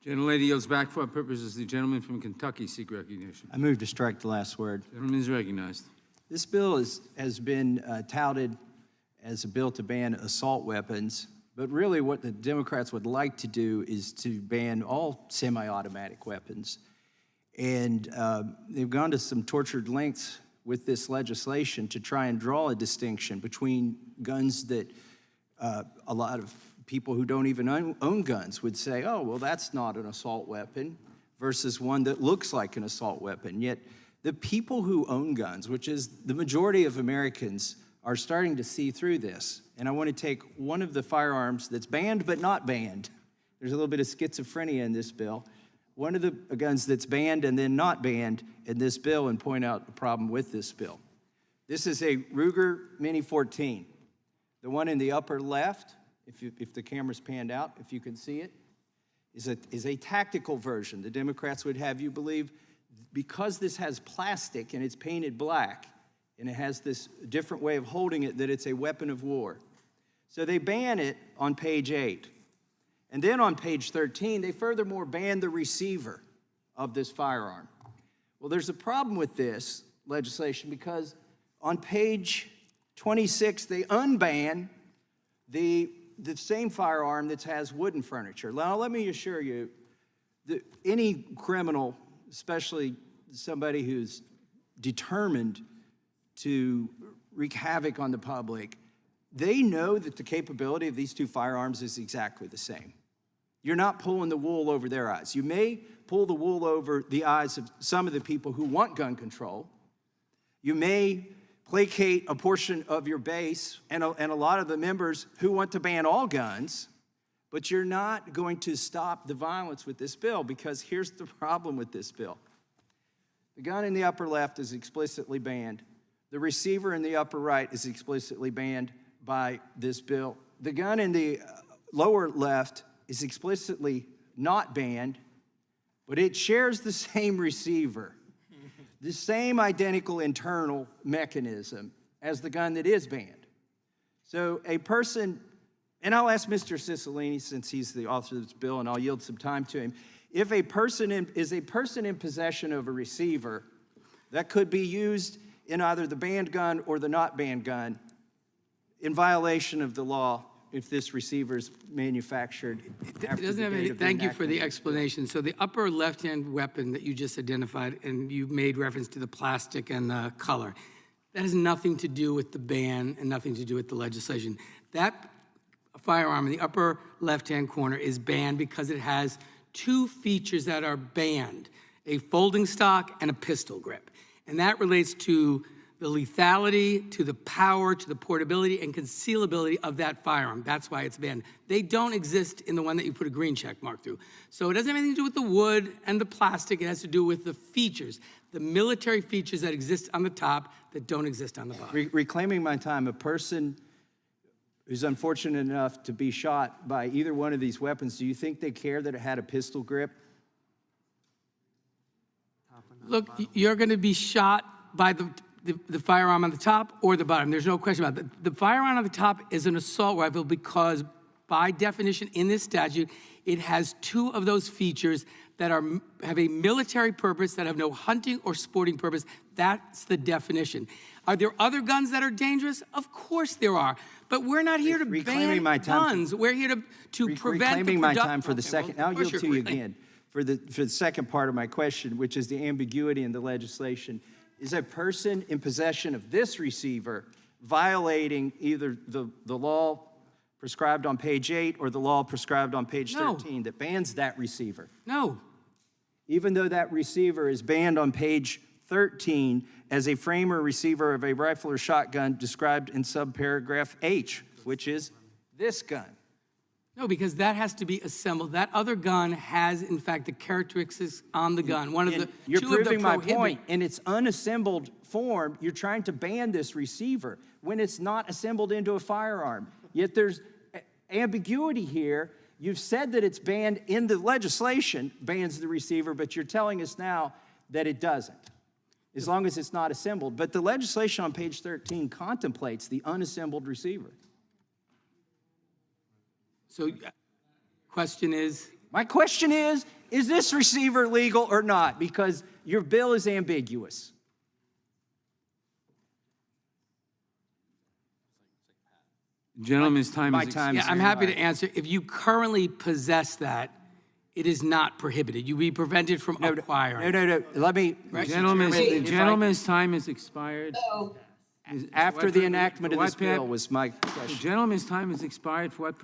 Gentlelady yields back for our purposes. The gentleman from Kentucky seek recognition. I move to strike the last word. Gentleman is recognized. This bill has been touted as a bill to ban assault weapons, but really what the Democrats would like to do is to ban all semi-automatic weapons. And they've gone to some tortured lengths with this legislation to try and draw a distinction between guns that a lot of people who don't even own guns would say, oh, well, that's not an assault weapon, versus one that looks like an assault weapon. Yet the people who own guns, which is the majority of Americans, are starting to see through this. And I want to take one of the firearms that's banned but not banned. There's a little bit of schizophrenia in this bill. One of the guns that's banned and then not banned in this bill, and point out the problem with this bill. This is a Ruger Mini 14. The one in the upper left, if the camera's panned out, if you can see it, is a tactical version. The Democrats would have you believe, because this has plastic and it's painted black, and it has this different way of holding it, that it's a weapon of war. So they ban it on page 8. And then on page 13, they furthermore ban the receiver of this firearm. Well, there's a problem with this legislation because on page 26, they unban the same firearm that has wooden furniture. Now, let me assure you that any criminal, especially somebody who's determined to wreak havoc on the public, they know that the capability of these two firearms is exactly the same. You're not pulling the wool over their eyes. You may pull the wool over the eyes of some of the people who want gun control. You may placate a portion of your base and a lot of the members who want to ban all guns, but you're not going to stop the violence with this bill, because here's the problem with this bill. The gun in the upper left is explicitly banned. The receiver in the upper right is explicitly banned by this bill. The gun in the lower left is explicitly not banned, but it shares the same receiver, the same identical internal mechanism as the gun that is banned. So a person, and I'll ask Mr. Cicilline, since he's the author of this bill, and I'll yield some time to him. If a person is a person in possession of a receiver that could be used in either the banned gun or the not banned gun in violation of the law, if this receiver is manufactured after It doesn't have any, thank you for the explanation. So the upper left-hand weapon that you just identified, and you made reference to the plastic and the color, that has nothing to do with the ban and nothing to do with the legislation. That firearm in the upper left-hand corner is banned because it has two features that are banned: a folding stock and a pistol grip. And that relates to the lethality, to the power, to the portability and concealability of that firearm. That's why it's banned. They don't exist in the one that you put a green check mark through. So it doesn't have anything to do with the wood and the plastic. It has to do with the features, the military features that exist on the top that don't exist on the bottom. Reclaiming my time, a person who's unfortunate enough to be shot by either one of these weapons, do you think they care that it had a pistol grip? Look, you're going to be shot by the firearm on the top or the bottom. There's no question about it. The firearm on the top is an assault rifle because, by definition in this statute, it has two of those features that have a military purpose, that have no hunting or sporting purpose. That's the definition. Are there other guns that are dangerous? Of course there are. But we're not here to ban guns. We're here to prevent reclaiming my time for the second. I'll yield to you again for the second part of my question, which is the ambiguity in the legislation. Is a person in possession of this receiver violating either the law prescribed on page 8 or the law prescribed on page 13 that bans that receiver? No. Even though that receiver is banned on page 13 as a frame or receiver of a rifle or shotgun described in subparagraph H, which is this gun. No, because that has to be assembled. That other gun has, in fact, the characteristics on the gun. You're proving my point. In its unassembled form, you're trying to ban this receiver when it's not assembled into a firearm. Yet there's ambiguity here. You've said that it's banned in the legislation, bans the receiver, but you're telling us now that it doesn't, as long as it's not assembled. But the legislation on page 13 contemplates the unassembled receiver. So, question is? My question is this receiver legal or not? Because your bill is ambiguous. Gentleman's time My is time Yeah, is I'm happy to answer. If you currently possess that, it is not prohibited. You'd be prevented from acquiring. No. Let me, Right. The gentleman's time is expired. after the enactment of this What, Pat? bill was my The question. gentleman's time is expired for what